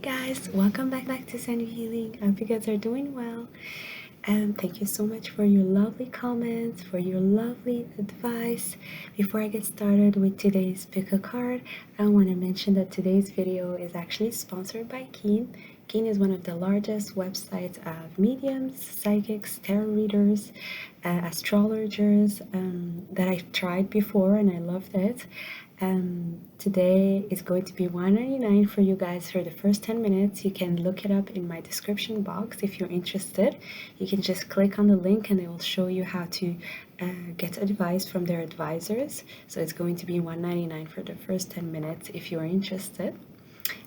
Hey guys, welcome back to Sandy Healing. I hope you guys are doing well. And thank you so much for your lovely comments, for your lovely advice. Before I get started with today's pick a card, I want to mention that today's video is actually sponsored by Keen. Keen is one of the largest websites of mediums, psychics, tarot readers, astrologers that I've tried before and I loved it. Today is going to be $1.99 for you guys for the first 10 minutes. You can look it up in my description box if you're interested. You can just click on the link and it will show you how to get advice from their advisors. So it's going to be $1.99 for the first 10 minutes if you're interested.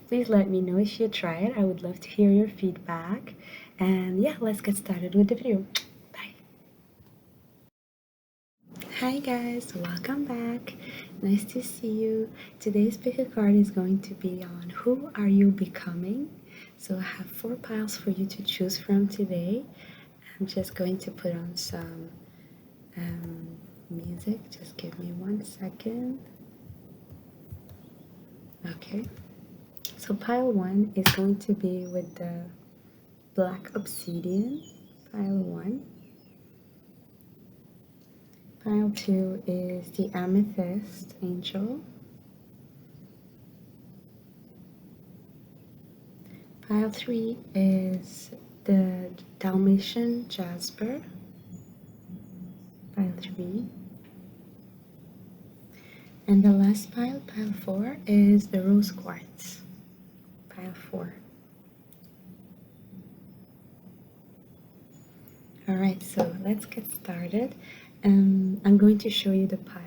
Please let me know if you try it. I would love to hear your feedback. And yeah, let's get started with the video. Bye. Hi guys, welcome back. Nice to see you. Today's pick a card is going to be on who are you becoming. So I have 4 piles for you to choose from today. I'm just going to put on some music. Just give me 1 second. Okay. So pile 1 is going to be with the black obsidian. Pile 1. Pile 2 is the amethyst angel. Pile 3 is the Dalmatian jasper. Pile 3. And the last pile, pile 4, is the rose quartz. Pile 4. Alright, so let's get started. I'm going to show you the piles.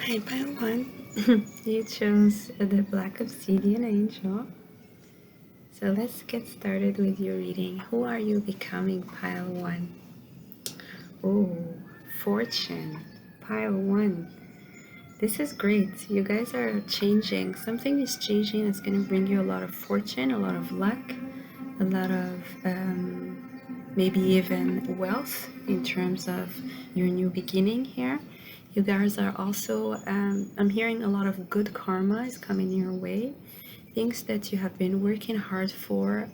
Hi, pile 1. You chose the black obsidian angel. So let's get started with your reading. Who are you becoming, pile 1? Oh, fortune. Pile 1. This is great. You guys are changing. Something is changing that's going to bring you a lot of fortune, a lot of luck, a lot of maybe even wealth in terms of your new beginning here. You guys are also, I'm hearing a lot of good karma is coming your way. Things that you have been working hard for,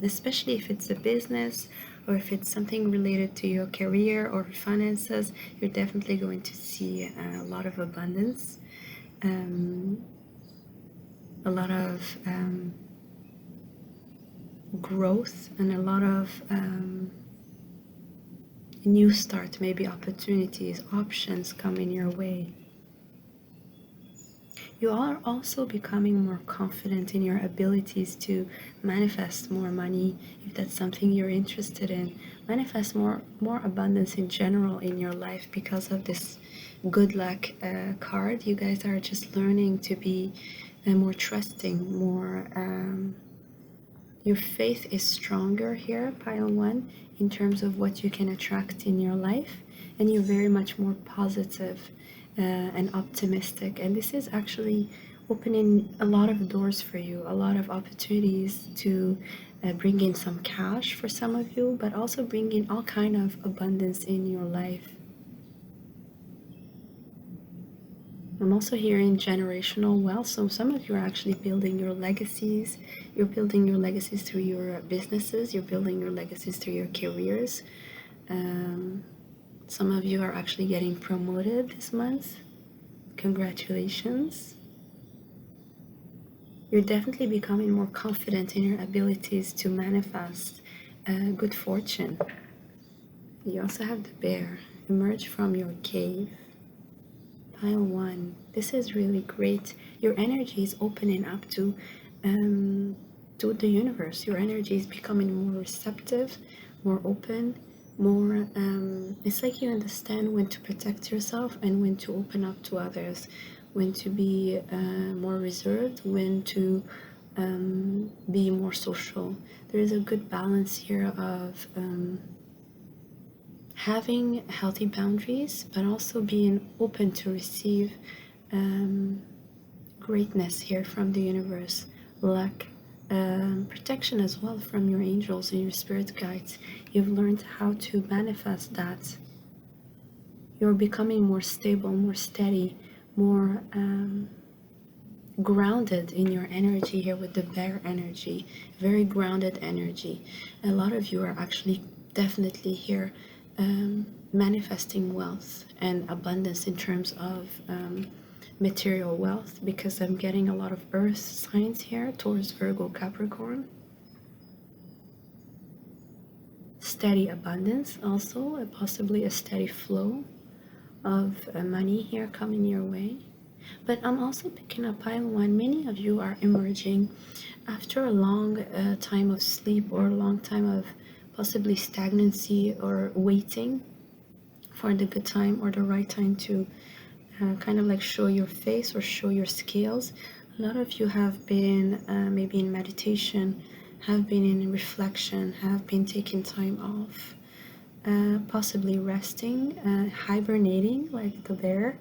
especially if it's a business or if it's something related to your career or finances, you're definitely going to see a lot of abundance, a lot of growth, and a lot of new start, maybe opportunities, options coming your way. You are also becoming more confident in your abilities to manifest more money, if that's something you're interested in. Manifest more abundance in general in your life because of this good luck card. You guys are just learning to be more trusting, more your faith is stronger here, pile 1, in terms of what you can attract in your life, and you're very much more positive and optimistic, and this is actually opening a lot of doors for you, a lot of opportunities to bring in some cash for some of you, but also bring in all kind of abundance in your life. I'm also hearing generational wealth, so some of you are actually building your legacies. You're building your legacies through your businesses, you're building your legacies through your careers. Some of you are actually getting promoted this month. Congratulations. You're definitely becoming more confident in your abilities to manifest good fortune. You also have the bear. Emerge from your cave. Pile 1. This is really great. Your energy is opening up to the universe. Your energy is becoming more receptive, more open, more it's like you understand when to protect yourself and when to open up to others, when to be more reserved, when to be more social. There is a good balance here of having healthy boundaries, but also being open to receive greatness here from the universe, luck, protection as well from your angels and your spirit guides. You've learned how to manifest that. You're becoming more stable, more steady, more grounded in your energy here with the bear energy. Very grounded energy. A lot of you are actually definitely here manifesting wealth and abundance in terms of material wealth, because I'm getting a lot of earth signs here towards Virgo, Capricorn. Steady abundance also, possibly a steady flow of money here coming your way. But I'm also picking up pile one. Many of you are emerging after a long time of sleep, or a long time of possibly stagnancy or waiting for the good time or the right time to kind of like show your face or show your skills. A lot of you have been maybe in meditation, have been in reflection, have been taking time off, possibly resting, hibernating like the bear,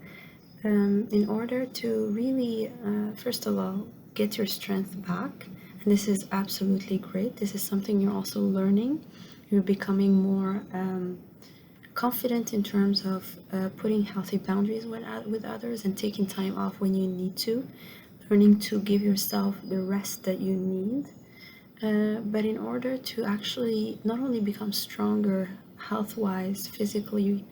in order to really, first of all, get your strength back. And this is absolutely great. This is something you're also learning. You're becoming more confident in terms of putting healthy boundaries with others and taking time off when you need to, learning to give yourself the rest that you need. But in order to actually not only become stronger health-wise, physically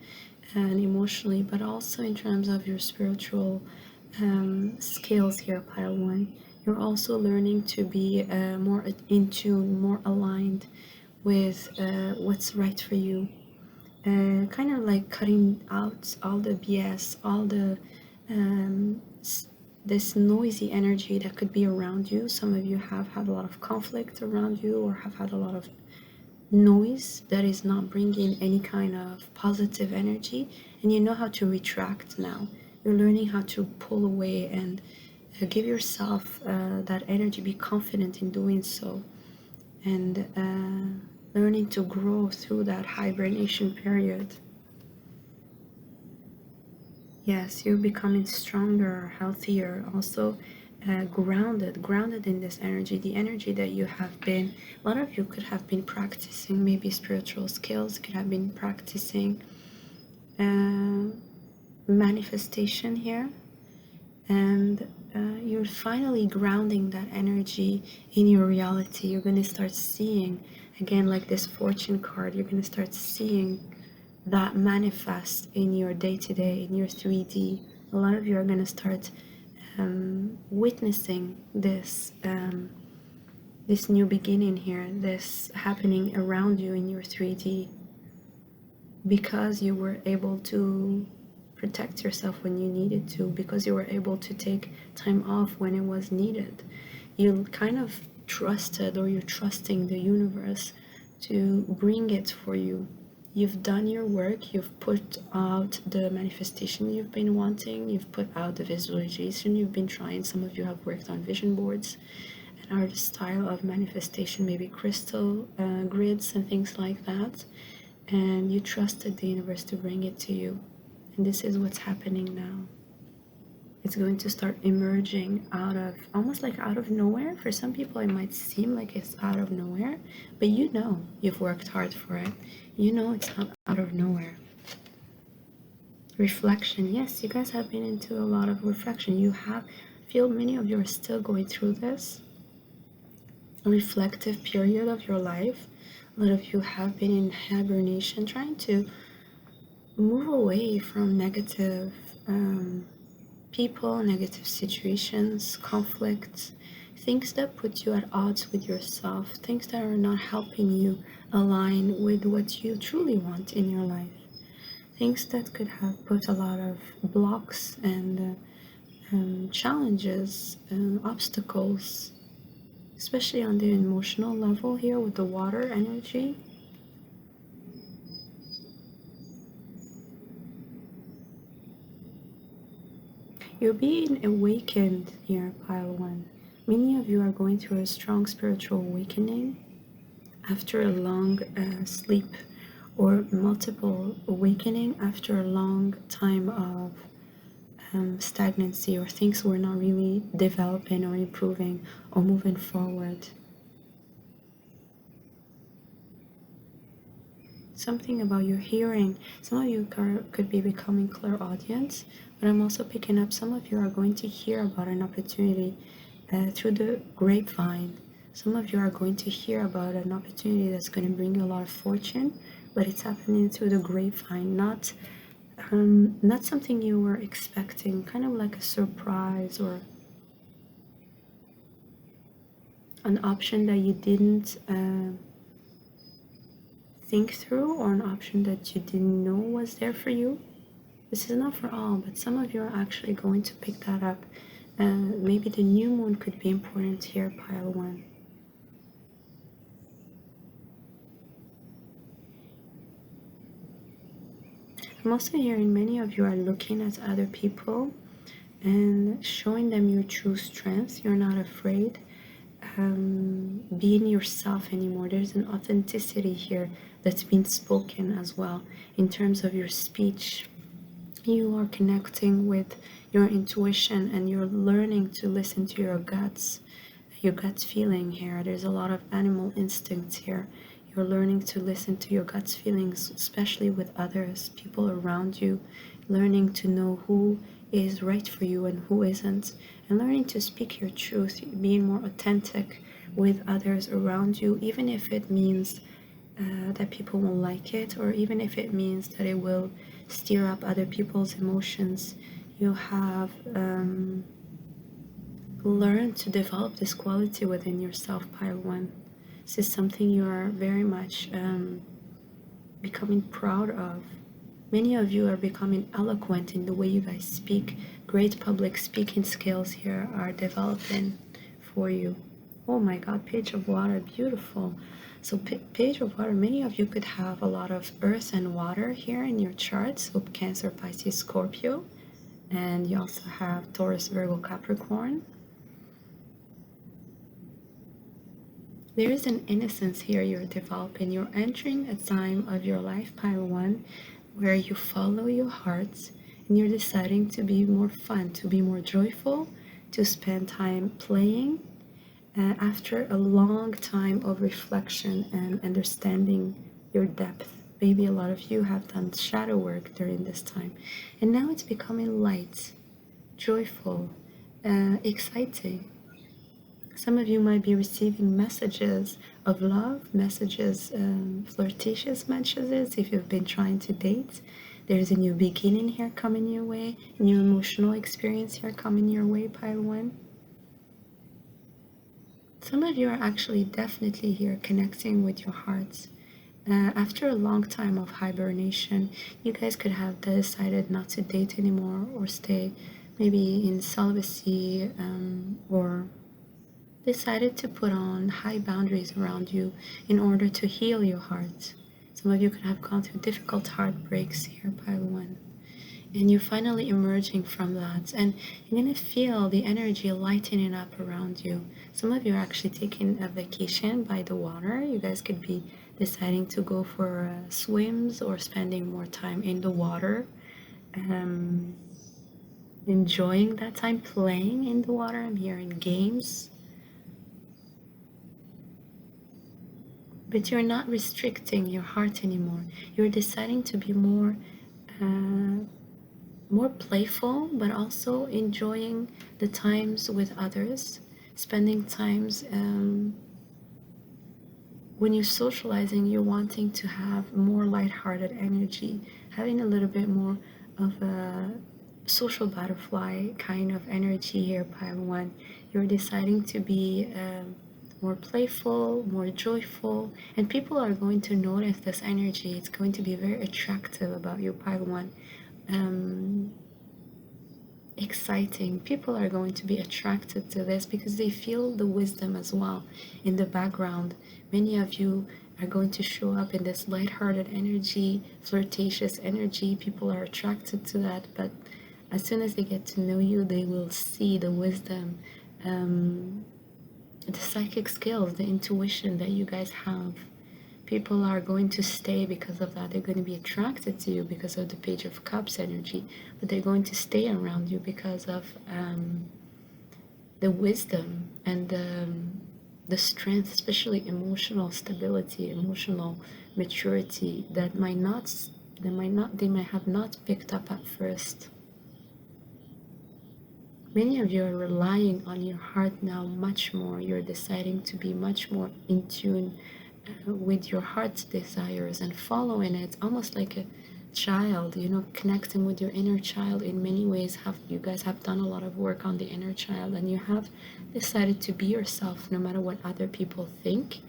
and emotionally, but also in terms of your spiritual skills here, pile one, you're also learning to be more in tune, more aligned with what's right for you. Kind of like cutting out all the BS, all the this noisy energy that could be around you. Some of you have had a lot of conflict around you, or have had a lot of noise that is not bringing any kind of positive energy, and you know how to retract now. You're learning how to pull away and give yourself that energy, be confident in doing so, and learning to grow through that hibernation period. Yes, you're becoming stronger, healthier, also grounded in this energy, the energy that you have been, a lot of you could have been practicing maybe spiritual skills, could have been practicing manifestation here, and you're finally grounding that energy in your reality. You're going to start seeing, again, like this fortune card, you're going to start seeing that manifest in your day-to-day, in your 3D. A lot of you are going to start witnessing this this new beginning here, this happening around you in your 3D, because you were able to protect yourself when you needed to, because you were able to take time off when it was needed. You kind of trusted, or you're trusting the universe to bring it for you. You've done your work, you've put out the manifestation you've been wanting, you've put out the visualization you've been trying. Some of you have worked on vision boards and art style of manifestation, maybe crystal grids and things like that, and you trusted the universe to bring it to you. And this is what's happening now. It's going to start emerging out of, almost like out of nowhere. For some people it might seem like it's out of nowhere, but you know you've worked hard for it. You know it's not out of nowhere. Reflection. Yes, you guys have been into a lot of reflection. You have, feel many of you are still going through this reflective period of your life. A lot of you have been in hibernation, trying to move away from negative people, negative situations, conflicts, things that put you at odds with yourself, things that are not helping you align with what you truly want in your life, things that could have put a lot of blocks and challenges and obstacles, especially on the emotional level here with the water energy. You're being awakened here, pile one. Many of you are going through a strong spiritual awakening after a long sleep, or multiple awakening after a long time of stagnancy, or things were not really developing or improving or moving forward. something about your hearing. Some of you could be becoming clairaudience, but I'm also picking up some of you are going to hear about an opportunity through the grapevine. Some of you are going to hear about an opportunity that's going to bring you a lot of fortune, but it's happening through the grapevine, not something you were expecting, kind of like a surprise or an option that you didn't think through, or an option that you didn't know was there for you. This is not for all, but some of you are actually going to pick that up. Maybe the new moon could be important here, pile one. I'm also hearing many of you are looking at other people and showing them your true strength. You're not afraid being yourself anymore. There's an authenticity here that's been spoken as well in terms of your speech. You are connecting with your intuition and you're learning to listen to your gut feeling here. There's a lot of animal instincts here. You're learning to listen to your gut's feelings, especially with others, people around you, learning to know who is right for you and who isn't, and learning to speak your truth, being more authentic with others around you, even if it means that people won't like it, or even if it means that it will stir up other people's emotions. You have learned to develop this quality within yourself, pile one. This is something you are very much becoming proud of. Many of you are becoming eloquent in the way you guys speak. Great public speaking skills here are developing for you. Oh my god, page of water, beautiful. So page of water, many of you could have a lot of earth and water here in your chart. So Cancer, Pisces, Scorpio. And you also have Taurus, Virgo, Capricorn. There is an innocence here you're developing. You're entering a time of your life, pile one, where you follow your hearts and you're deciding to be more fun, to be more joyful, to spend time playing after a long time of reflection and understanding your depth. Maybe a lot of you have done shadow work during this time, and now it's becoming light, joyful, exciting. Some of you might be receiving messages of love, messages, flirtatious messages if you've been trying to date. There's a new beginning here coming your way, a new emotional experience here coming your way, pile one. Some of you are actually definitely here connecting with your hearts. After a long time of hibernation, you guys could have decided not to date anymore or stay maybe in celibacy or decided to put on high boundaries around you in order to heal your heart. Some of you could have gone through difficult heartbreaks here, pile one. And you're finally emerging from that, and you're going to feel the energy lightening up around you. Some of you are actually taking a vacation by the water. You guys could be deciding to go for swims or spending more time in the water, enjoying that time playing in the water. I'm hearing games. But you're not restricting your heart anymore. You're deciding to be more playful, but also enjoying the times with others, spending times when you're socializing, you're wanting to have more lighthearted energy, having a little bit more of a social butterfly kind of energy here, pile one. You're deciding to be more playful, more joyful, and people are going to notice this energy. It's going to be very attractive about you, pile one. Exciting. People are going to be attracted to this because they feel the wisdom as well in the background. Many of you are going to show up in this lighthearted energy, flirtatious energy. People are attracted to that, but as soon as they get to know you, they will see the wisdom, the psychic skills, the intuition that you guys have. People are going to stay because of that. They're going to be attracted to you because of the Page of Cups energy, but they're going to stay around you because of the wisdom and the strength, especially emotional stability, emotional maturity that they might have not picked up at first. Many of you are relying on your heart now much more. You're deciding to be much more in tune with your heart's desires and following it, almost like a child, connecting with your inner child. In many ways, you guys have done a lot of work on the inner child, and you have decided to be yourself no matter what other people think.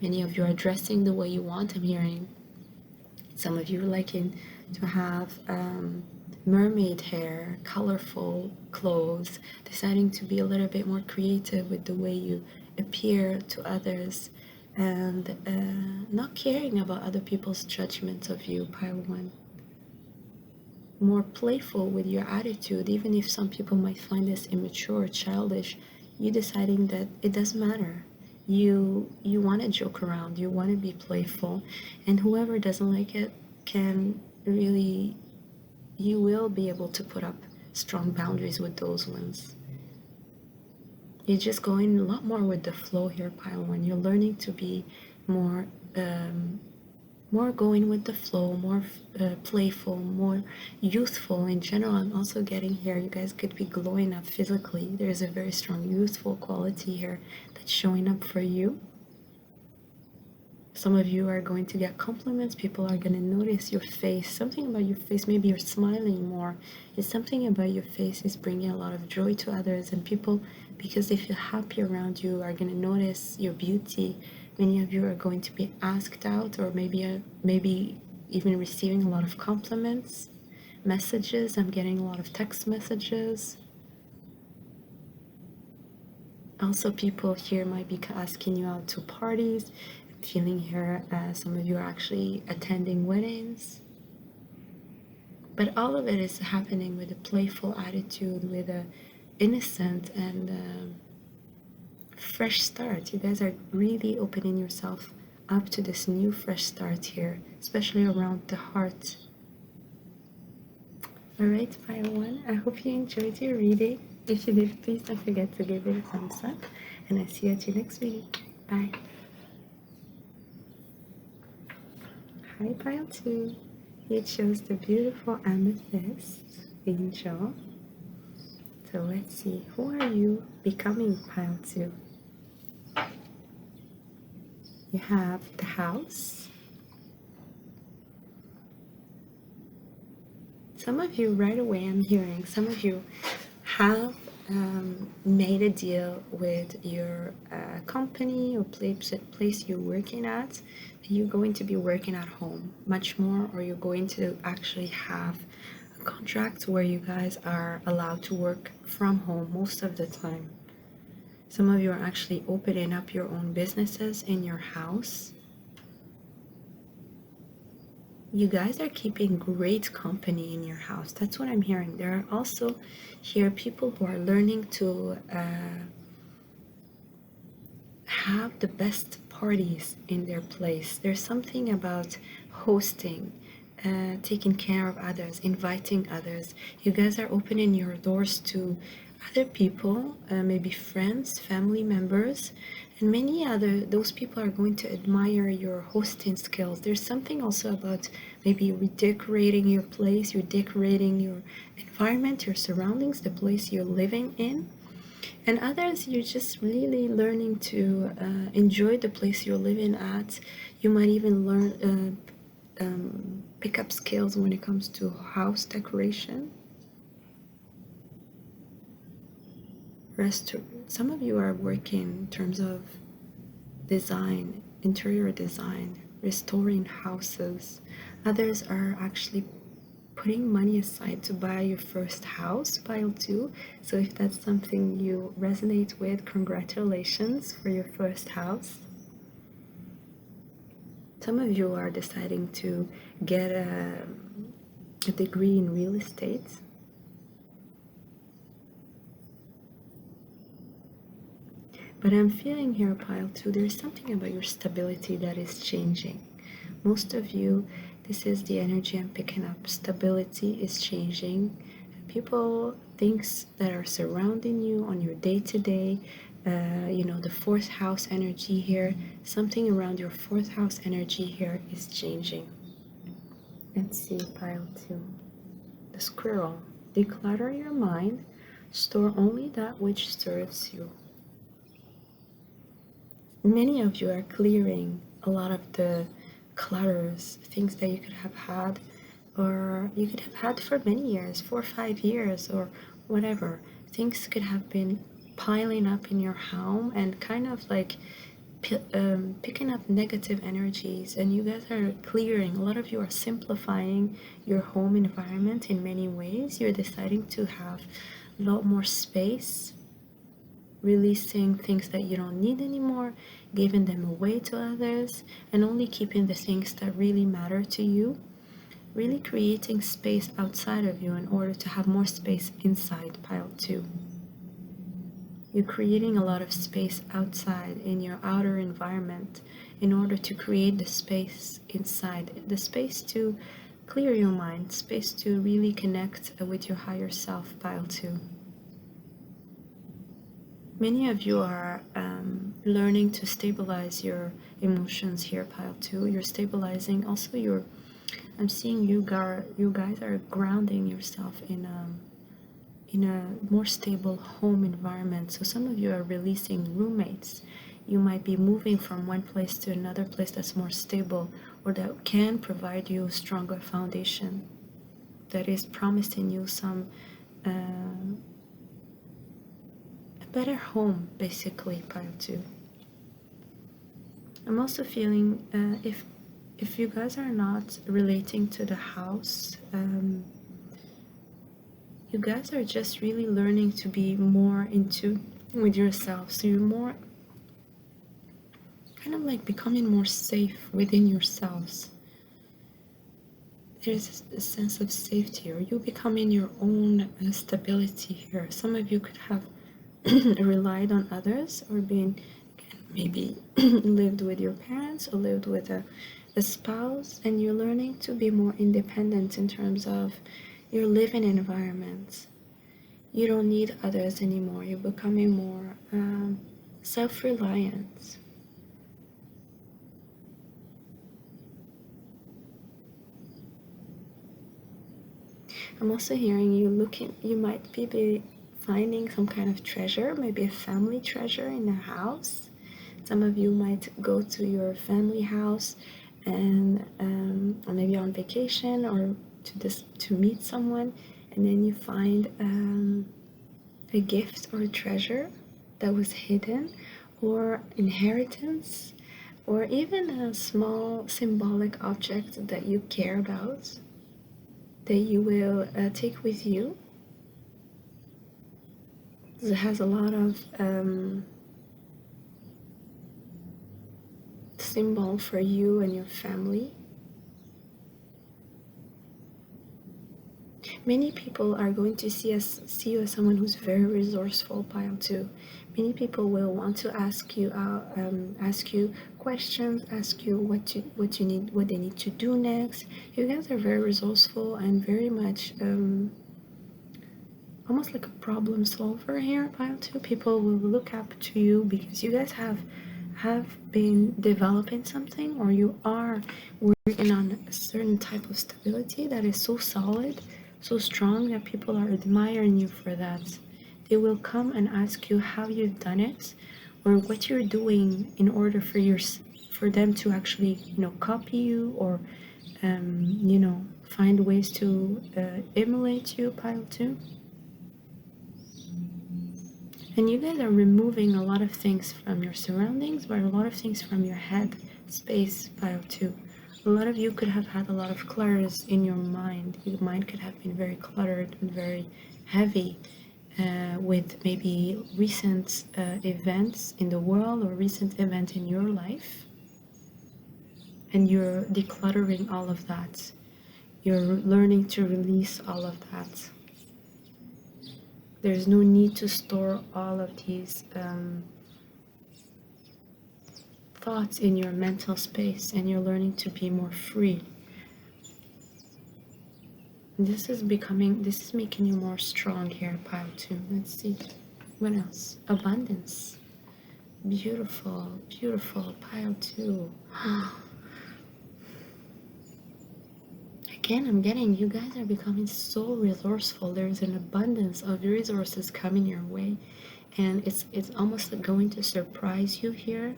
Many of you are dressing the way you want. I'm hearing some of you are liking to have mermaid hair, colorful clothes, deciding to be a little bit more creative with the way you appear to others, and not caring about other people's judgments of you, pile one. More playful with your attitude, even if some people might find this immature, childish, you deciding that it doesn't matter. You want to joke around, you want to be playful, and whoever doesn't like it can really, you will be able to put up strong boundaries with those ones. You're just going a lot more with the flow here, pile one. You're learning to be more going with the flow, more playful, more youthful in general. I'm also getting here, you guys could be glowing up physically. There's a very strong youthful quality here that's showing up for you. Some of you are going to get compliments. People are going to notice your face, something about your face. Maybe you're smiling more. It's something about your face is bringing a lot of joy to others, and people, because they feel happy around you, are going to notice your beauty. Many of you are going to be asked out, or maybe even receiving a lot of compliments, messages. I'm getting a lot of text messages. Also, people here might be asking you out to parties. I'm feeling here some of you are actually attending weddings. But all of it is happening with a playful attitude, with a innocent and fresh start. You guys are really opening yourself up to this new fresh start here, especially around the heart. Alright, pile one, I hope you enjoyed your reading. If you did, please don't forget to give it a thumbs up, and I'll see you at your next video. Bye. Hi, pile two. It shows the beautiful amethyst angel. So let's see, who are you becoming, pile two? You have the house. Some of you right away, I'm hearing, some of you have made a deal with your company or place you're working at. You're going to be working at home much more, or you're going to actually have a contract where you guys are allowed to work from home most of the time. Some of you are actually opening up your own businesses in your house. You guys are keeping great company in your house. That's what I'm hearing. There are also here people who are learning to have the best parties in their place. There's something about hosting, taking care of others, inviting others. You guys are opening your doors to other people, maybe friends, family members, and many other. Those people are going to admire your hosting skills. There's something also about maybe redecorating your place, you're decorating your environment, your surroundings, the place you're living in. And others, you're just really learning to enjoy the place you're living at. You might even learn pick up skills when it comes to house decoration. Some of you are working in terms of design, interior design, restoring houses. Others are actually putting money aside to buy your first house, pile two. So if that's something you resonate with, congratulations for your first house. Some of you are deciding to get a degree in real estate. But I'm feeling here, pile two, there's something about your stability that is changing. Most of you, this is the energy I'm picking up. Stability is changing. People, things that are surrounding you on your day-to-day, You know, the fourth house energy here, something around your fourth house energy here is changing. Let's see, pile 2. The squirrel. Declutter your mind. Store only that which serves you. Many of you are clearing a lot of the clutters, things that you could have had, or you could have had for many years, 4 or 5 years, or whatever. Things could have been piling up in your home and kind of like picking up negative energies, and you guys are clearing. A lot of you are simplifying your home environment in many ways. You're deciding to have a lot more space, releasing things that you don't need anymore, giving them away to others, and only keeping the things that really matter to you. Really creating space outside of you in order to have more space inside, pile 2. You're creating a lot of space outside in your outer environment in order to create the space inside, the space to clear your mind, space to really connect with your higher self, pile 2. Many of you are learning to stabilize your emotions here, pile 2. You're stabilizing also your, I'm seeing you guys are grounding yourself in a more stable home environment. So some of you are releasing roommates. You might be moving from one place to another place that's more stable, or that can provide you a stronger foundation, that is promising you some a better home, basically, pile 2. I'm also feeling if you guys are not relating to the house, you guys are just really learning to be more into with yourself. So you're more kind of like becoming more safe within yourselves. There's a sense of safety, or you becoming your own stability here. Some of you could have relied on others, or been maybe lived with your parents, or lived with a spouse, and you're learning to be more independent in terms of your living environment. You don't need others anymore. You're becoming more self-reliant. I'm also hearing you might be finding some kind of treasure, maybe a family treasure in a house. Some of you might go to your family house and or maybe on vacation, or to meet someone, and then you find a gift or a treasure that was hidden, or inheritance, or even a small symbolic object that you care about, that you will take with you. It has a lot of symbol for you and your family. Many people are going to see you as someone who's very resourceful, pile 2. Many people will want to ask you questions, ask you what you need, what they need to do next. You guys are very resourceful and very much almost like a problem solver here, pile 2. People will look up to you because you guys have been developing something, or you are working on a certain type of stability that is so solid, so strong, that people are admiring you for that. They will come and ask you how you've done it, or what you're doing in order for them to actually, you know, copy you, or you know, find ways to emulate you, pile 2. And you guys are removing a lot of things from your surroundings, but a lot of things from your head space, pile 2. A lot of you could have had a lot of clutters in your mind. Your mind could have been very cluttered and very heavy with maybe recent events in the world, or recent event in your life. And you're decluttering all of that. You're learning to release all of that. There's no need to store all of these thoughts in your mental space, and you're learning to be more free. This is making you more strong here, pile 2. Let's see. What else? Abundance. Beautiful, beautiful. Pile 2. Again, I'm getting you guys are becoming so resourceful. There's an abundance of resources coming your way, and it's almost like going to surprise you here.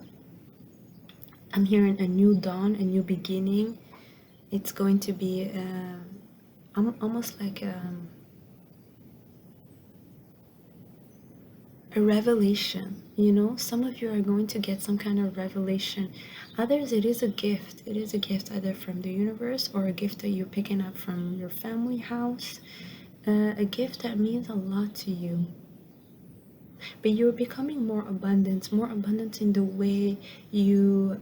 I'm hearing a new dawn, a new beginning. It's going to be almost like a revelation. You know, some of you are going to get some kind of revelation. Others, it is a gift. It is a gift either from the universe or a gift that you're picking up from your family house. A gift that means a lot to you. But you're becoming more abundant in the way you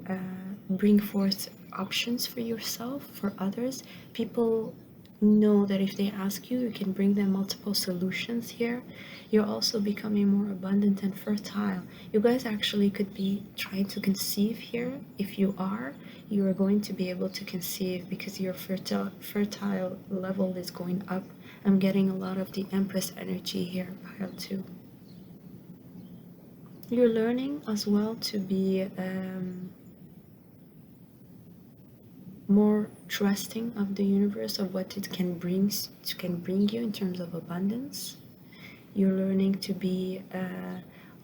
bring forth options for yourself, for others. People know that if they ask you, you can bring them multiple solutions here. You're also becoming more abundant and fertile. You guys actually could be trying to conceive here. If you are, you are going to be able to conceive because your fertile level is going up. I'm getting a lot of the Empress energy here, pile 2. You're learning as well to be more trusting of the universe, of what it can bring you in terms of abundance. You're learning to be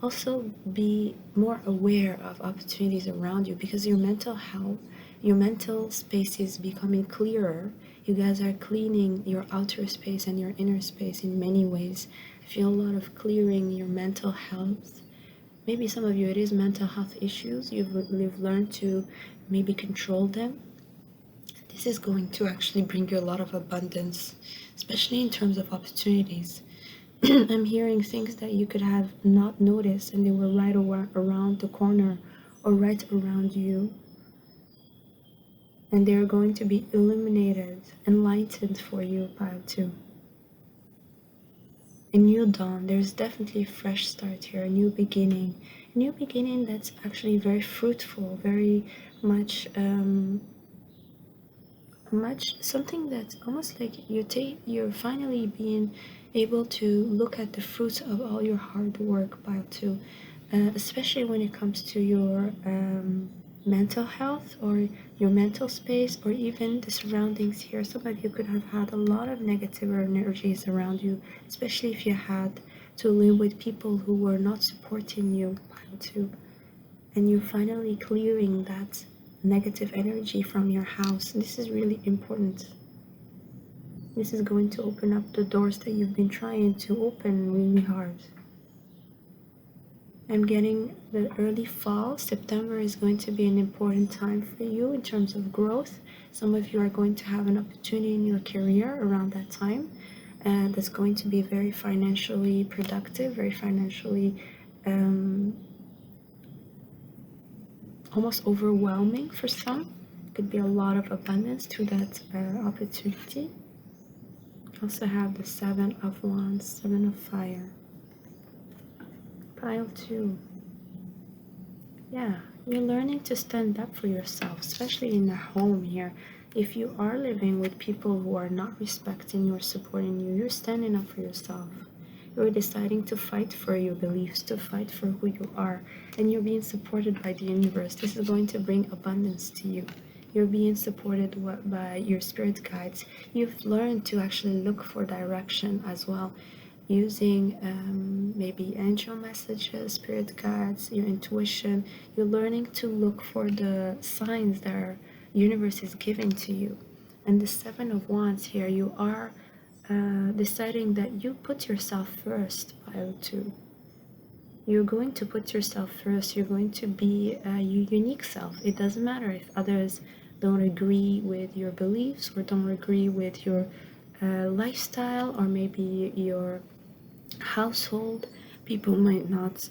also be more aware of opportunities around you because your mental health, your mental space is becoming clearer. You guys are cleaning your outer space and your inner space in many ways. I feel a lot of clearing your mental health. Maybe some of you, it is mental health issues. You've learned to maybe control them. This is going to actually bring you a lot of abundance, especially in terms of opportunities. I'm hearing things that you could have not noticed and they were right around the corner or right around you. And they're going to be illuminated, enlightened for you, pile 2. A new dawn. There's definitely a fresh start here, a new beginning. A new beginning that's actually very fruitful, very much something that's almost like you're finally being able to look at the fruits of all your hard work, pile 2, especially when it comes to your mental health or your mental space or even the surroundings here. Some of you could have had a lot of negative energies around you, especially if you had to live with people who were not supporting you, pile 2, and you're finally clearing that negative energy from your house. This is really important. This is going to open up the doors that you've been trying to open really hard. I'm getting the early fall. September is going to be an important time for you in terms of growth. Some of you are going to have an opportunity in your career around that time, and that's going to be very financially productive, very financially almost overwhelming for some. Could be a lot of abundance through that opportunity. Also have the 7 of Wands, 7 of Fire. Pile 2. Yeah, you're learning to stand up for yourself, especially in a home here. If you are living with people who are not respecting you or supporting you, you're standing up for yourself. You're deciding to fight for your beliefs, to fight for who you are, and you're being supported by the universe. This is going to bring abundance to you. You're being supported by your spirit guides. You've learned to actually look for direction as well, using maybe angel messages, spirit guides, your intuition. You're learning to look for the signs that our universe is giving to you. And the 7 of Wands here, you are deciding that you put yourself first, pile 2. You're going to put yourself first. You're going to be your unique self. It doesn't matter if others don't agree with your beliefs or don't agree with your lifestyle or maybe your household. People might not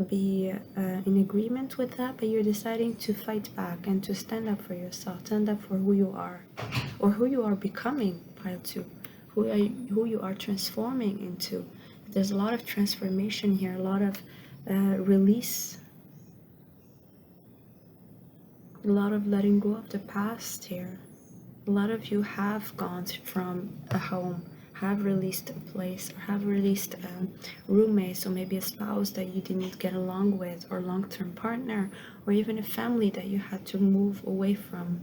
be in agreement with that, but you're deciding to fight back and to stand up for yourself, stand up for who you are or who you are becoming, pile 2, who you are transforming into. There's a lot of transformation here, a lot of release, a lot of letting go of the past here. A lot of you have gone from a home have released a place, or have released roommates, or maybe a spouse that you didn't get along with, or long-term partner, or even a family that you had to move away from.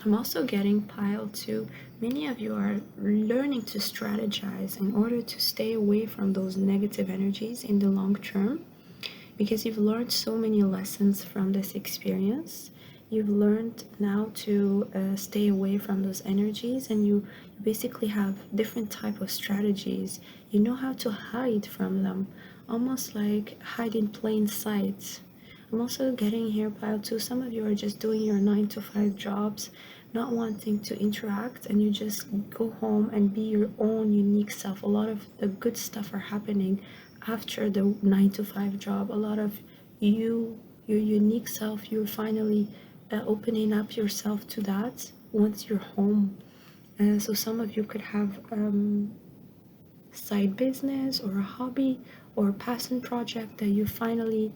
I'm also getting pile 2. Many of you are learning to strategize in order to stay away from those negative energies in the long term, because you've learned so many lessons from this experience. You've learned now to stay away from those energies, and you basically have different type of strategies. You know how to hide from them, almost like hide in plain sight. I'm also getting here, pile 2. Some of you are just doing your 9 to 5 jobs, not wanting to interact, and you just go home and be your own unique self. A lot of the good stuff are happening after the 9 to 5 job. A lot of you, your unique self, you're finally opening up yourself to that once you're home. So some of you could have side business or a hobby or a passion project that you finally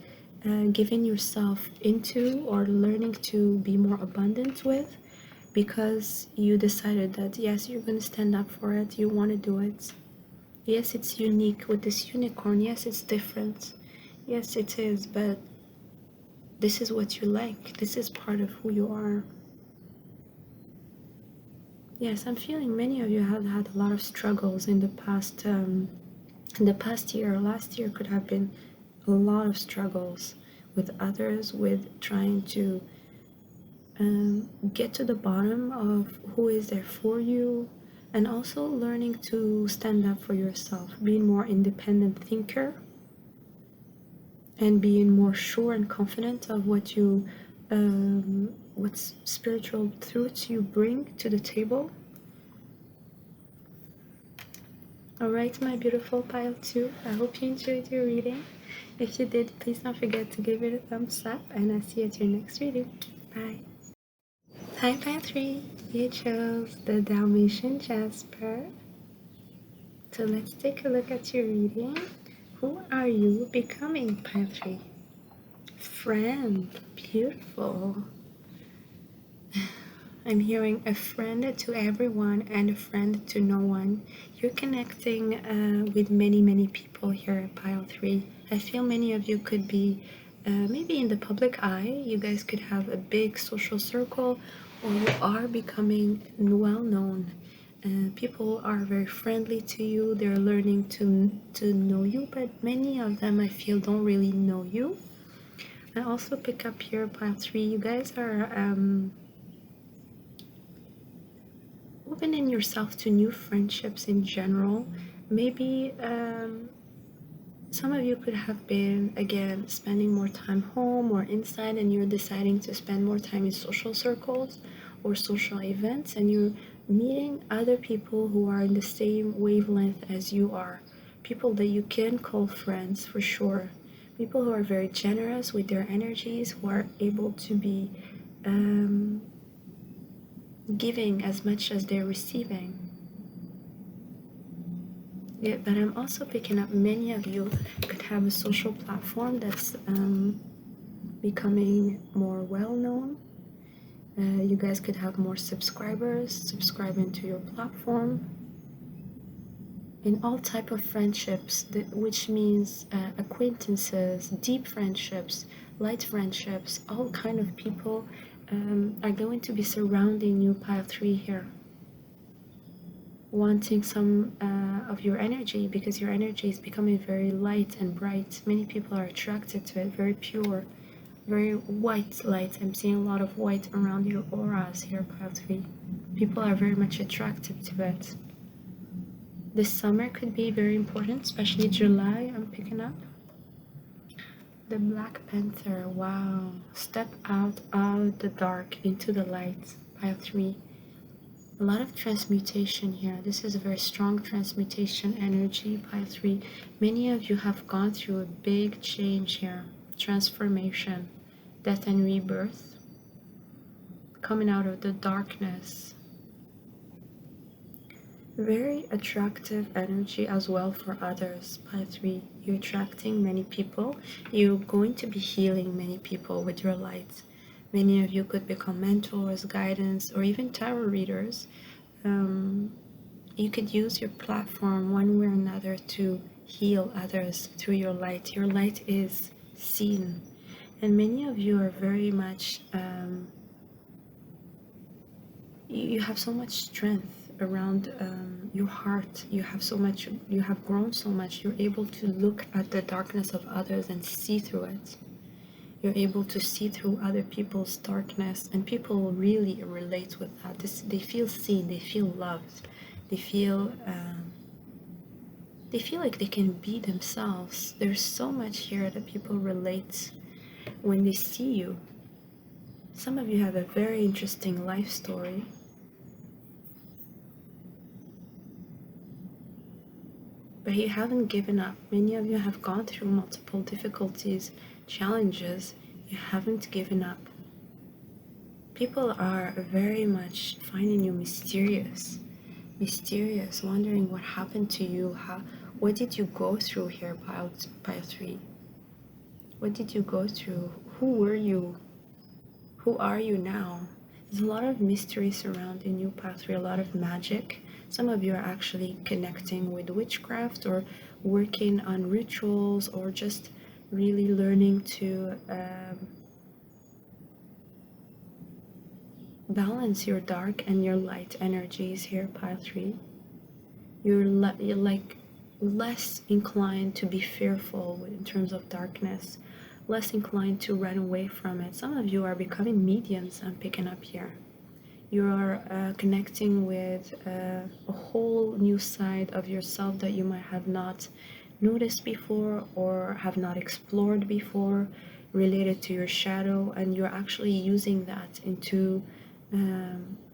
giving yourself into, or learning to be more abundant with, because you decided that yes, you're going to stand up for it, you want to do it. Yes, it's unique with this unicorn. Yes, it's different. Yes, it is, but this is what you like. This is part of who you are. Yes, I'm feeling many of you have had a lot of struggles in the past year. Last year could have been a lot of struggles with others, with trying to get to the bottom of who is there for you, and also learning to stand up for yourself, being more independent thinker, and being more sure and confident of what you what spiritual truths you bring to the table. All right, my beautiful pile 2, I hope you enjoyed your reading. If you did, please don't forget to give it a thumbs up, and I'll see you at your next reading. Bye. Hi, pile 3. You chose the Dalmatian Jasper. So let's take a look at your reading. Who are you becoming, pile 3? Friend. Beautiful. I'm hearing a friend to everyone and a friend to no one. You're connecting with many people here at pile 3. I feel many of you could be maybe in the public eye. You guys could have a big social circle, or you are becoming well known. People are very friendly to you. They're learning to know you, but many of them, I feel, don't really know you. I also pick up here pile 3. You guys are opening yourself to new friendships in general. Maybe some of you could have been, again, spending more time home or inside, and you're deciding to spend more time in social circles or social events, and you're meeting other people who are in the same wavelength as you are. People that you can call friends for sure. People who are very generous with their energies, who are able to be giving as much as they're receiving. Yeah, but I'm also picking up many of you could have a social platform that's becoming more well-known. You guys could have more subscribers subscribing to your platform. In all type of friendships, which means acquaintances, deep friendships, light friendships, all kind of people are going to be surrounding you, pile 3 here, wanting some of your energy, because your energy is becoming very light and bright. Many people are attracted to it, very pure, very white light. I'm seeing a lot of white around your auras here, pile 3. People are very much attracted to it. This summer could be very important, especially July, I'm picking up. The Black Panther, wow. Step out of the dark into the light, pile 3. A lot of transmutation here. This is a very strong transmutation energy, pile 3. Many of you have gone through a big change here. Transformation, death and rebirth. Coming out of the darkness. Very attractive energy as well for others, pile 3. You're attracting many people. You're going to be healing many people with your light. Many of you could become mentors, guidance, or even tarot readers. You could use your platform one way or another to heal others through your light. Your light is seen, and many of you are very much, you have so much strength around your heart. You have so much, you have grown so much, you're able to look at the darkness of others and see through it. You're able to see through other people's darkness, and people really relate with that. They feel seen, they feel loved, they feel like they can be themselves. There's so much here that people relate when they see you. Some of you have a very interesting life story, but you haven't given up. Many of you have gone through multiple difficulties, challenges. You haven't given up. People are very much finding you mysterious, wondering what happened to you. What did you go through here, pile 3? What did you go through? Who were you? Who are you now? There's a lot of mystery surrounding you, pile 3, a lot of magic. Some of you are actually connecting with witchcraft or working on rituals, or just really learning to balance your dark and your light energies here, pile 3. You're like less inclined to be fearful in terms of darkness, less inclined to run away from it. Some of you are becoming mediums, I'm picking up here. You are connecting with a whole new side of yourself that you might have not noticed before or have not explored before, related to your shadow, and you're actually using that into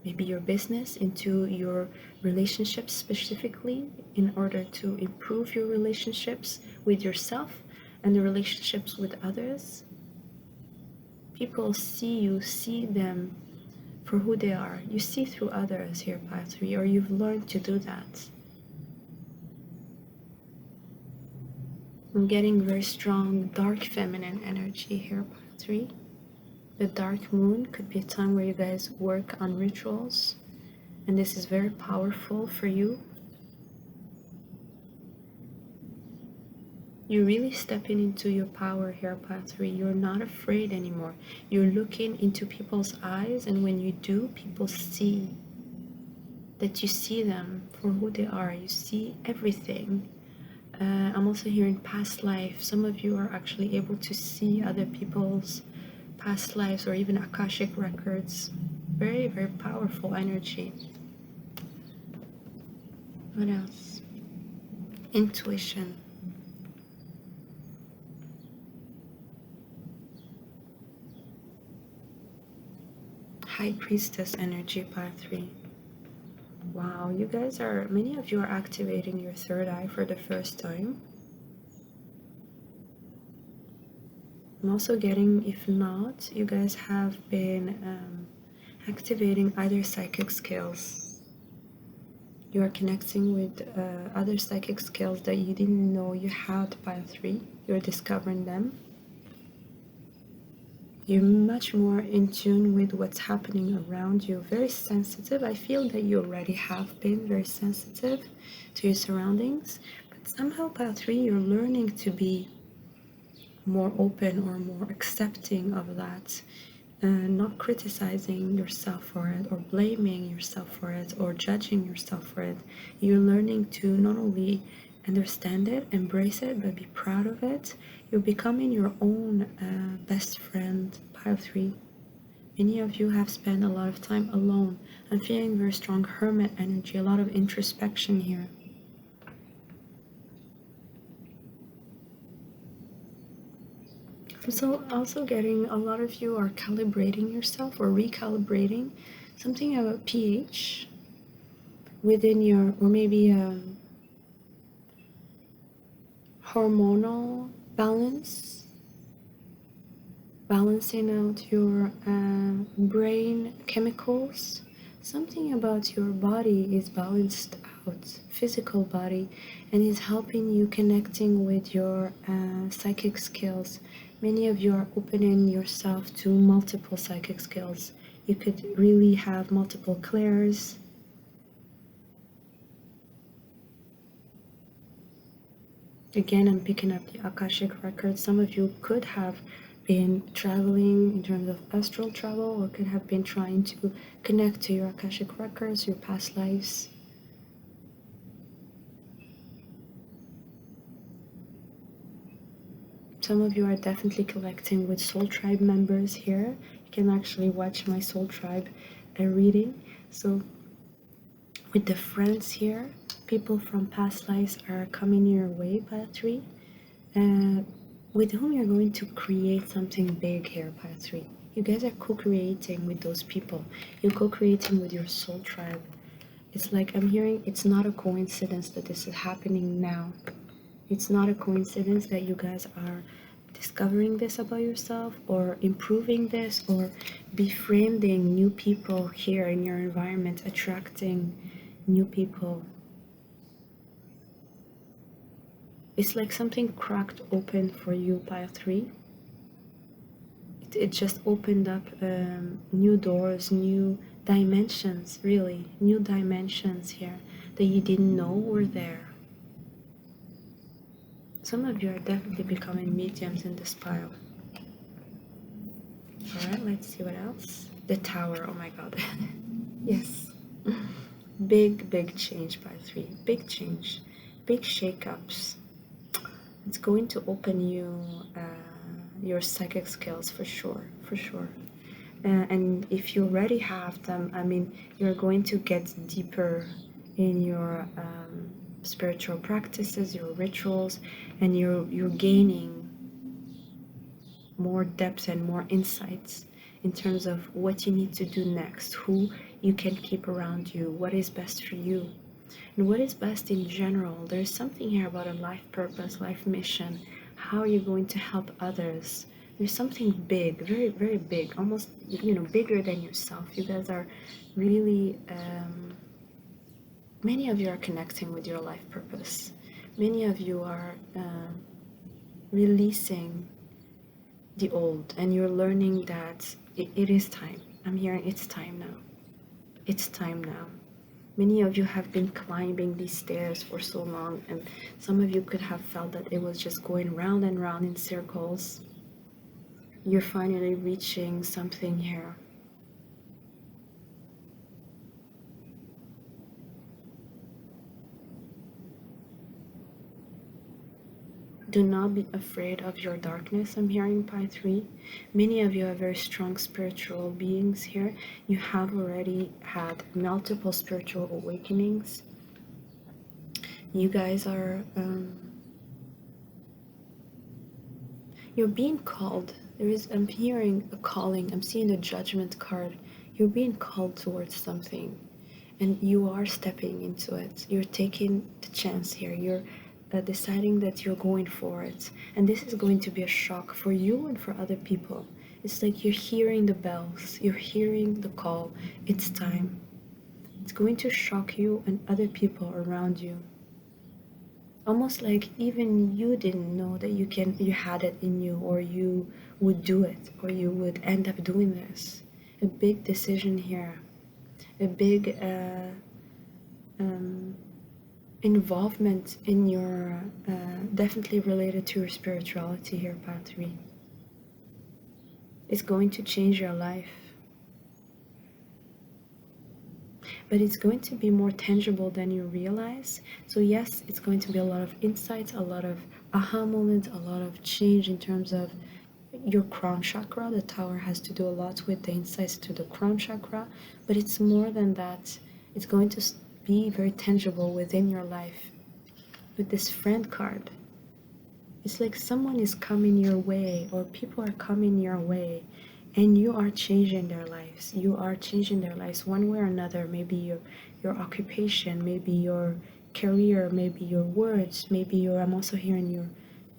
maybe your business, into your relationships specifically, in order to improve your relationships with yourself and the relationships with others. People see you, see them for who they are. You see through others here, pile 3, or you've learned to do that. I'm getting very strong dark feminine energy here, pile 3. The dark moon could be a time where you guys work on rituals, and this is very powerful for you. You're really stepping into your power here, pile 3. You're not afraid anymore. You're looking into people's eyes, and when you do, people see that you see them for who they are. You see everything. I'm also hearing past life. Some of you are actually able to see other people's past lives, or even Akashic records. Very, very powerful energy. What else? Intuition. High Priestess energy, pile 3. Wow, you guys are, many of you are activating your third eye for the first time. I'm also getting, if not, you guys have been activating other psychic skills. You are connecting with other psychic skills that you didn't know you had, pile 3. You're discovering them. You're much more in tune with what's happening around you. Very sensitive. I feel that you already have been very sensitive to your surroundings, but somehow, pile 3, you're learning to be more open or more accepting of that, and not criticizing yourself for it, or blaming yourself for it, or judging yourself for it. You're learning to not only understand it, embrace it, but be proud of it. You're becoming your own best friend, pile 3. Many of you have spent a lot of time alone. I'm feeling very strong hermit energy, a lot of introspection here. I'm also getting a lot of you are calibrating yourself or recalibrating something about pH within your, or maybe hormonal balance, balancing out your brain chemicals. Something about your body is balanced out, physical body, and is helping you connecting with your psychic skills. Many of you are opening yourself to multiple psychic skills. You could really have multiple clairs. Again, I'm picking up the Akashic records. Some of you could have been traveling in terms of astral travel, or could have been trying to connect to your Akashic records, your past lives. Some of you are definitely connecting with soul tribe members here. You can actually watch my soul tribe reading. So with the friends here, people from past lives are coming your way, Pile 3, with whom you're going to create something big here, Pile 3. You guys are co-creating with those people. You're co-creating with your soul tribe. It's like I'm hearing it's not a coincidence that this is happening now. It's not a coincidence that you guys are discovering this about yourself, or improving this, or befriending new people here in your environment, attracting new people. It's like something cracked open for you, Pile 3. It just opened up new doors, new dimensions, really, new dimensions here that you didn't know were there. Some of you are definitely becoming mediums in this pile. Alright, let's see what else. The Tower, oh my god. Yes. Big change, Pile 3. Big change. Big shakeups. It's going to open you your psychic skills for sure, for sure. And if you already have them, I mean, you're going to get deeper in your spiritual practices, your rituals, and you're gaining more depth and more insights in terms of what you need to do next, who you can keep around you, what is best for you, and what is best in general. There's something here about a life purpose, life mission. How are you going to help others? There's something big, very big, almost, you know, bigger than yourself. You guys are really, many of you are connecting with your life purpose. Many of you are releasing the old, and you're learning that it is time. I'm hearing it's time now. It's time now. Many of you have been climbing these stairs for so long, and some of you could have felt that it was just going round and round in circles. You're finally reaching something here. Do not be afraid of your darkness, I'm hearing, Pi 3. Many of you are very strong spiritual beings here. You have already had multiple spiritual awakenings. You guys are, you're being called. I'm hearing a calling. I'm seeing a judgment card. You're being called towards something, and you are stepping into it. You're taking the chance here. You're deciding that you're going for it, and this is going to be a shock for you and for other people. It's like you're hearing the bells, you're hearing the call. It's time. It's going to shock you and other people around you, almost like even you didn't know that you had it in you, or you would do it, or you would end up doing this. A big decision here, a big involvement in your definitely related to your spirituality here, Path 3. It's going to change your life, but it's going to be more tangible than you realize. So yes, it's going to be a lot of insights, a lot of aha moments, a lot of change in terms of your crown chakra. The Tower has to do a lot with the insights to the crown chakra, but it's more than that. It's going to be very tangible within your life. With this friend card, it's like someone is coming your way, or people are coming your way, and you are changing their lives. You are changing their lives one way or another. Maybe your occupation, maybe your career, maybe your words, maybe I'm also hearing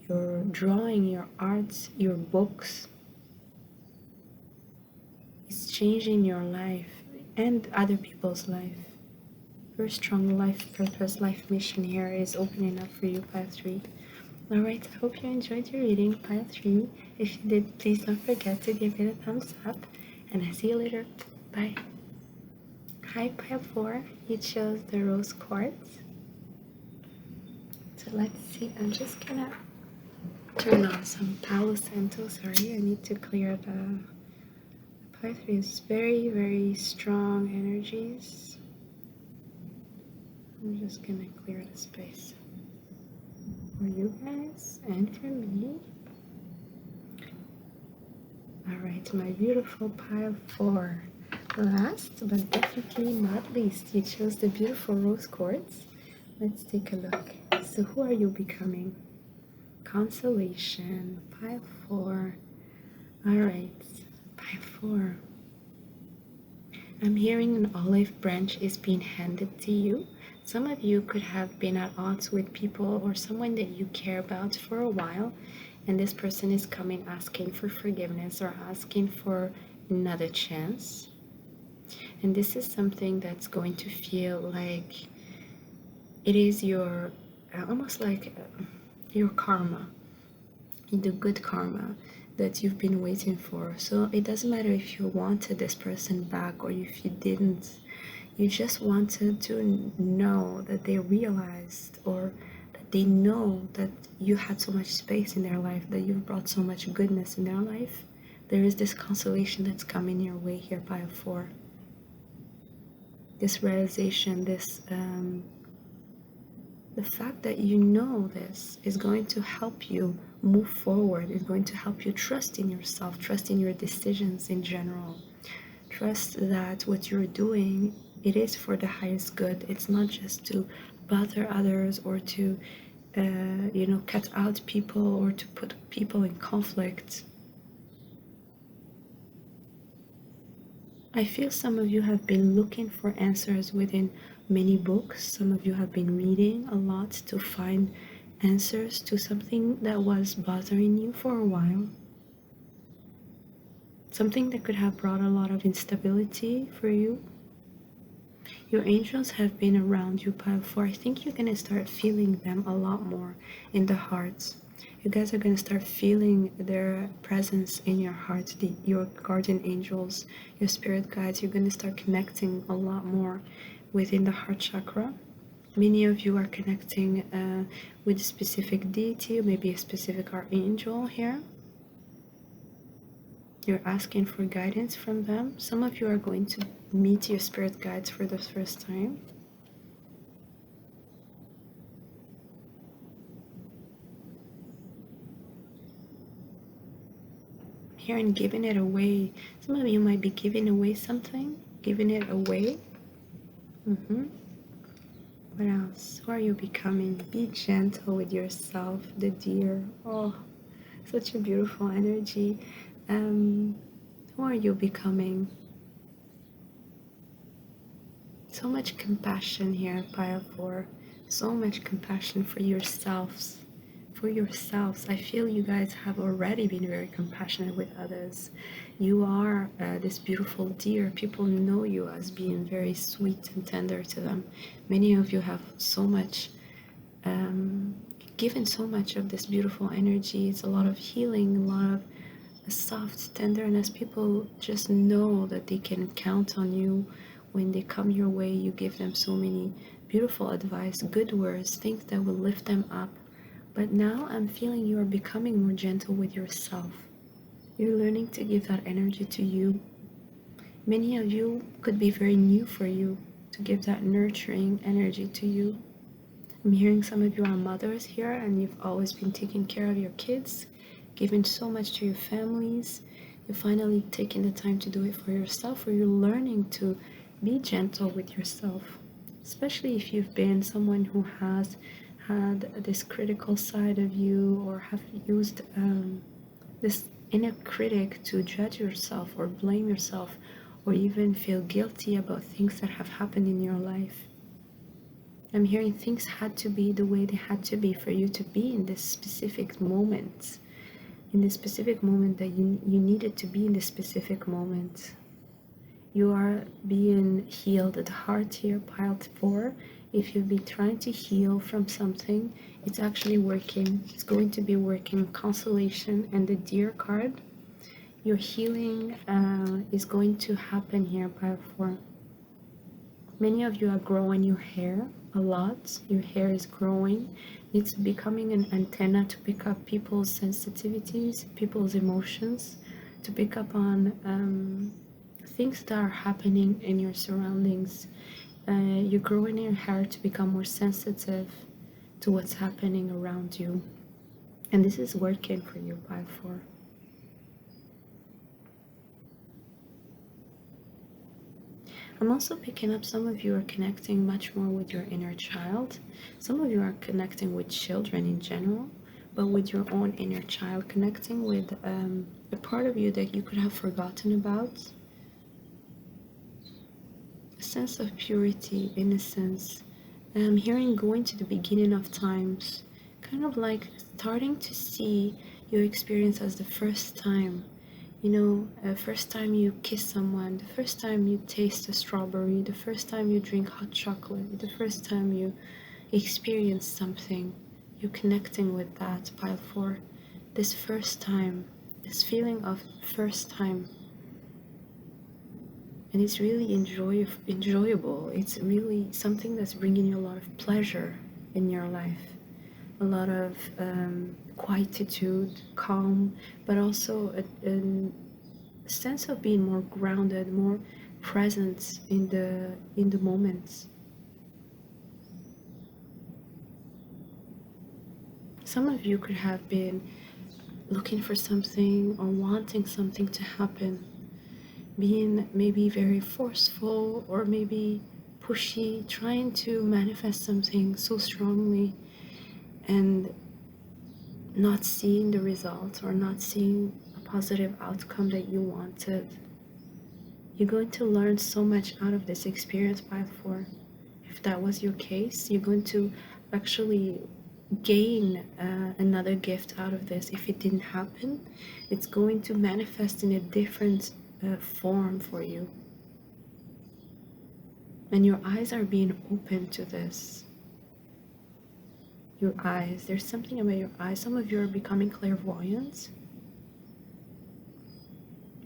your drawing, your arts, your books. It's changing your life and other people's life. Very strong life purpose, life mission here is opening up for you, Path 3. Alright, I hope you enjoyed your reading, pile 3. If you did, please don't forget to give it a thumbs up. And I'll see you later. Bye. Hi, pile 4. You chose the rose quartz. So let's see. I'm just gonna turn on some Palo Santo. Sorry, I need to clear the pile 3 is very, very strong energies. I'm just gonna clear the space for you guys and for me. Alright, my beautiful pile 4. Last but definitely not least, you chose the beautiful rose quartz. Let's take a look. So who are you becoming? Consolation, pile 4. Alright, pile 4. I'm hearing an olive branch is being handed to you. Some of you could have been at odds with people or someone that you care about for a while, and this person is coming asking for forgiveness or asking for another chance. And this is something that's going to feel like it is your almost like your karma, the good karma that you've been waiting for. So it doesn't matter if you wanted this person back or if you didn't. You just wanted to know that they realized or that they know that you had so much space in their life, that you've brought so much goodness in their life. There is this consolation that's coming your way here, pile 4. This realization, this the fact that you know this is going to help you move forward, is going to help you trust in yourself, trust in your decisions in general. Trust that what you're doing, it is for the highest good. It's not just to bother others or to, cut out people or to put people in conflict. I feel some of you have been looking for answers within many books. Some of you have been reading a lot to find answers to something that was bothering you for a while. Something that could have brought a lot of instability for you. Your angels have been around you, pile 4. I think you're going to start feeling them a lot more in the heart. You guys are going to start feeling their presence in your heart, your guardian angels, your spirit guides. You're going to start connecting a lot more within the heart chakra. Many of you are connecting with a specific deity or maybe a specific archangel here. You're asking for guidance from them. Some of you are going to meet your spirit guides for the first time. Here and giving it away. Some of you might be giving away something, giving it away. What else? Who are you becoming? Be gentle with yourself, the deer. Oh, such a beautiful energy. Who are you becoming? So much compassion here, pile 4. So much compassion for yourselves. For yourselves. I feel you guys have already been very compassionate with others. You are this beautiful deer. People know you as being very sweet and tender to them. Many of you have so much given so much of this beautiful energy. It's a lot of healing, a lot of soft tenderness. People just know that they can count on you. When they come your way, you give them so many beautiful advice, good words, things that will lift them up. But now I'm feeling you are becoming more gentle with yourself. You're learning to give that energy to you. Many of you could be very new for you to give that nurturing energy to you. I'm hearing some of you are mothers here and you've always been taking care of your kids, giving so much to your families. You're finally taking the time to do it for yourself, or you're learning to be gentle with yourself, especially if you've been someone who has had this critical side of you or have used this inner critic to judge yourself or blame yourself or even feel guilty about things that have happened in your life. I'm hearing things had to be the way they had to be for you to be in this specific moment, in this specific moment that you needed to be in this specific moment. You are being healed at the heart here, pile 4. If you've been trying to heal from something, it's actually working. It's going to be working. Consolation and the Deer card. Your healing is going to happen here, pile 4. Many of you are growing your hair a lot. Your hair is growing. It's becoming an antenna to pick up people's sensitivities, people's emotions, to pick up on things that are happening in your surroundings. You're growing your hair to become more sensitive to what's happening around you. And this is working for you, pile 4. I'm also picking up some of you are connecting much more with your inner child. Some of you are connecting with children in general, but with your own inner child, connecting with a part of you that you could have forgotten about. A sense of purity, innocence. I'm hearing going to the beginning of times, kind of like starting to see your experience as the first time. You know, the first time you kiss someone, the first time you taste a strawberry, the first time you drink hot chocolate, the first time you experience something, you're connecting with that, pile 4. This first time, this feeling of first time. And it's really enjoyable. It's really something that's bringing you a lot of pleasure in your life. A lot of quietude, calm, but also a sense of being more grounded, more present in the moments. Some of you could have been looking for something or wanting something to happen, being maybe very forceful or maybe pushy, trying to manifest something so strongly and not seeing the results or not seeing a positive outcome that you wanted. You're going to learn so much out of this experience, pile 4. If that was your case, you're going to actually gain another gift out of this. If it didn't happen, it's going to manifest in a different form for you. And your eyes are being open to this. Your eyes, there's something about your eyes. Some of you are becoming clairvoyant.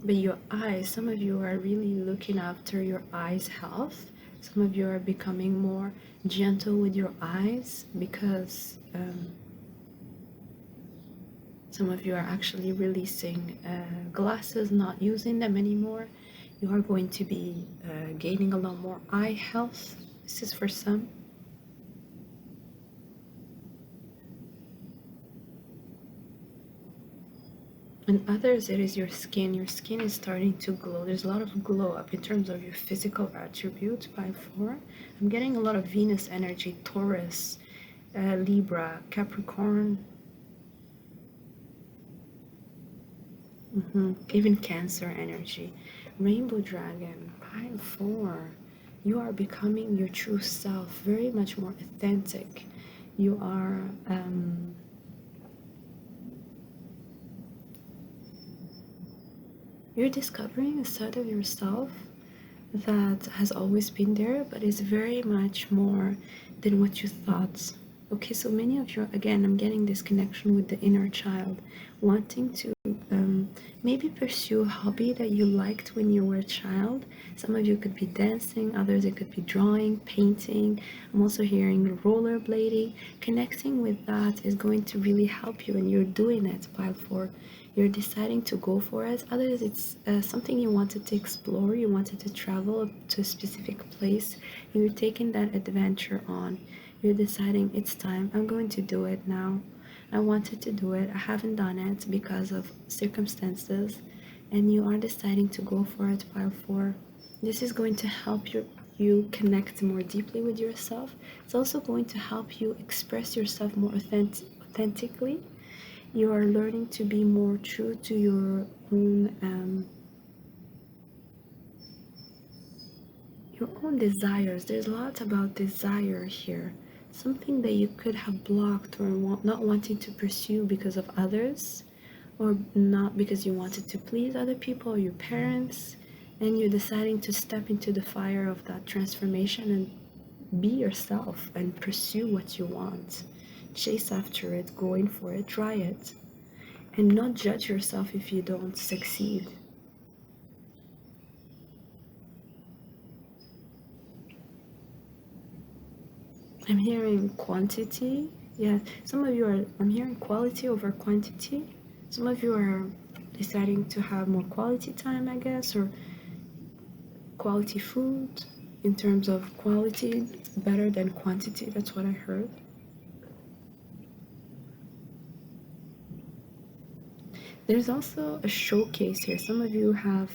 But your eyes, some of you are really looking after your eyes' health. Some of you are becoming more gentle with your eyes because some of you are actually releasing glasses, not using them anymore. You are going to be gaining a lot more eye health. This is for some. And others, it is your skin. Your skin is starting to glow. There's a lot of glow up in terms of your physical attributes, pile 4. I'm getting a lot of Venus energy, Taurus, Libra, Capricorn, even Cancer energy. Rainbow Dragon, pile 4. You are becoming your true self, very much more authentic. You are you're discovering a side of yourself that has always been there, but is very much more than what you thought. Okay, so many of you, again, I'm getting this connection with the inner child, wanting to maybe pursue a hobby that you liked when you were a child. Some of you could be dancing, others it could be drawing, painting. I'm also hearing rollerblading. Connecting with that is going to really help you, and you're doing it, pile 4. You're deciding to go for it. Others, it's something you wanted to explore. You wanted to travel to a specific place. You're taking that adventure on. You're deciding it's time. I'm going to do it now. I wanted to do it. I haven't done it because of circumstances. And you are deciding to go for it, pile 4. This is going to help you connect more deeply with yourself. It's also going to help you express yourself more authentically. You are learning to be more true to your own desires. There's lots about desire here. Something that you could have blocked or not wanting to pursue because of others, or not because you wanted to please other people or your parents. And you're deciding to step into the fire of that transformation and be yourself and pursue what you want. Chase after it, going for it, try it, and not judge yourself if you don't succeed. I'm hearing quantity. Yeah, some of you are, I'm hearing quality over quantity. Some of you are deciding to have more quality time, I guess, or quality food. In terms of quality, better than quantity. That's what I heard. There's also a showcase here. Some of you have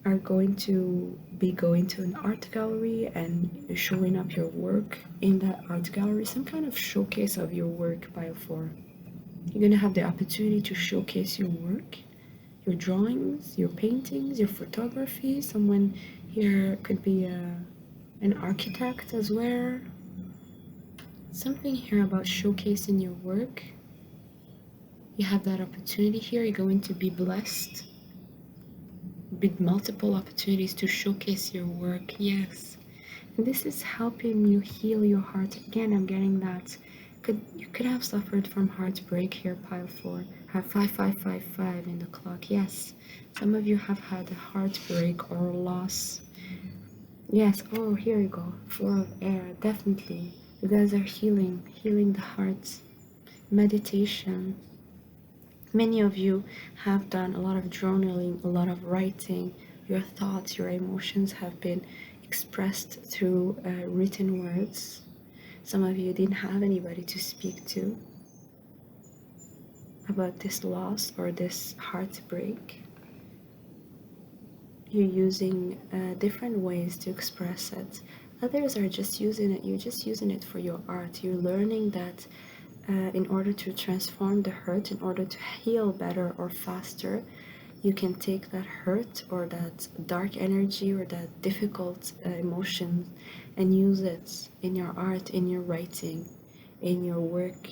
are going to be going to an art gallery and showing up your work in that art gallery. Some kind of showcase of your work by 4. You're going to have the opportunity to showcase your work, your drawings, your paintings, your photography. Someone here could be an architect as well. Something here about showcasing your work. You have that opportunity here. You're going to be blessed with multiple opportunities to showcase your work. Yes. And this is helping you heal your heart. Again, I'm getting that. You could have suffered from heartbreak here, pile 4. Have 5555 in the clock. Yes. Some of you have had a heartbreak or loss. Yes. Oh, here you go. 4 of air. Definitely. You guys are healing the heart. Meditation. Many of you have done a lot of journaling, a lot of writing. Your thoughts, your emotions have been expressed through written words. Some of you didn't have anybody to speak to about this loss or this heartbreak. You're using different ways to express it. Others are just using it, you're just using it for your art. You're learning that in order to transform the hurt, in order to heal better or faster, you can take that hurt or that dark energy or that difficult emotion and use it in your art, in your writing, in your work.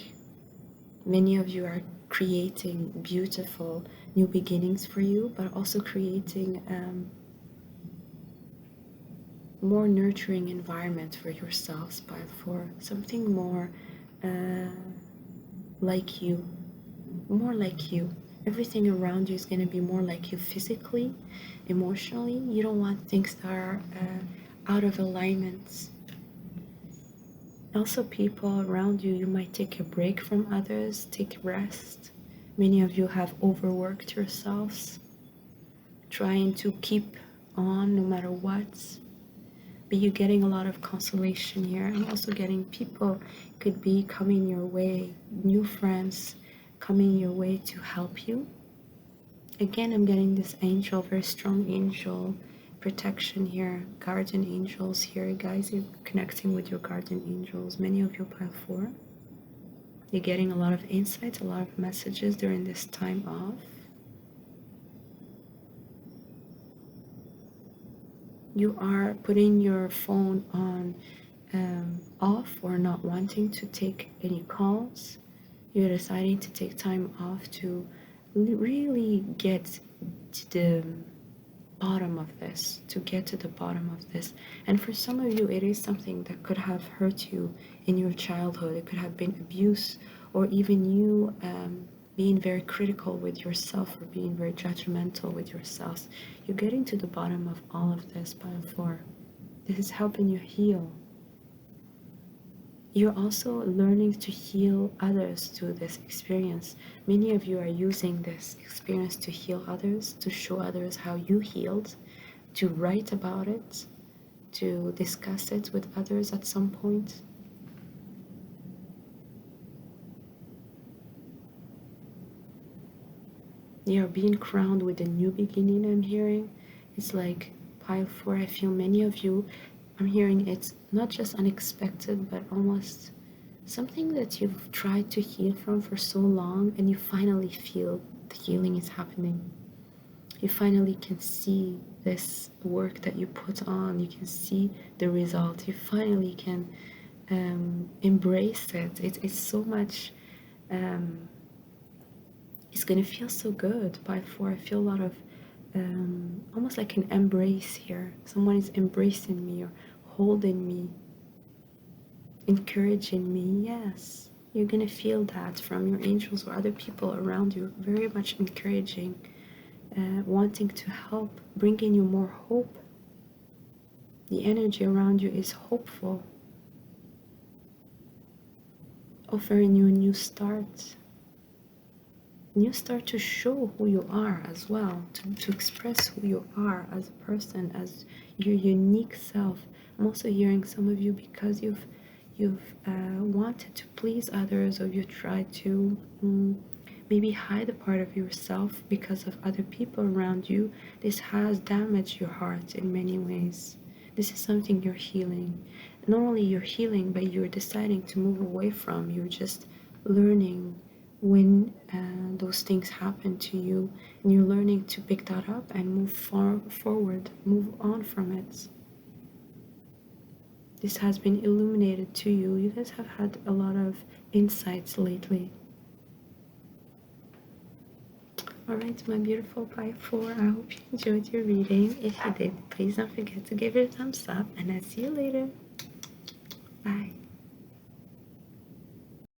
Many of you are creating beautiful new beginnings for you, but also creating more nurturing environment for yourselves, but for something more like you, more like you. Everything around you is going to be more like you physically, emotionally. You don't want things that are out of alignment. Also, people around you, you might take a break from others, take rest. Many of you have overworked yourselves, trying to keep on no matter what. But you're getting a lot of consolation here. I'm also getting people could be coming your way, new friends coming your way to help you. Again, I'm getting this angel, very strong angel protection here, guardian angels here. Guys, you're connecting with your guardian angels. Many of you pile 4. You're getting a lot of insights, a lot of messages during this time off. You are putting your phone on off or not wanting to take any calls. You're deciding to take time off to really get to the bottom of this, to get to the bottom of this. And for some of you, it is something that could have hurt you in your childhood. It could have been abuse, or even you being very critical with yourself or being very judgmental with yourself. You're getting to the bottom of all of this, pile 4. This is helping you heal. You're also learning to heal others through this experience. Many of you are using this experience to heal others, to show others how you healed, to write about it, to discuss it with others at some point. You're being crowned with a new beginning, I'm hearing. It's like pile 4, I feel many of you, I'm hearing it's not just unexpected, but almost something that you've tried to heal from for so long, and you finally feel the healing is happening. You finally can see this work that you put on. You can see the result. You finally can embrace it. It's so much. It's gonna feel so good. By 4, I feel a lot of almost almost like an embrace here. Someone is embracing me or holding me, encouraging me. Yes, you're gonna feel that from your angels or other people around you, very much encouraging, wanting to help, bringing you more hope. The energy around you is hopeful, offering you a new start. You start to show who you are as well, to express who you are as a person, as your unique self. I'm also hearing some of you because you've wanted to please others, or you tried to maybe hide a part of yourself because of other people around you. This has damaged your heart in many ways. This is something you're healing. Not only you're healing, but you're deciding to move away from. You're just learning when those things happen to you, and you're learning to pick that up and move forward, move on from it. This has been illuminated to you. You guys have had a lot of insights lately. Alright, my beautiful 5-4, I hope you enjoyed your reading. If you did, please don't forget to give it a thumbs up, and I'll see you later.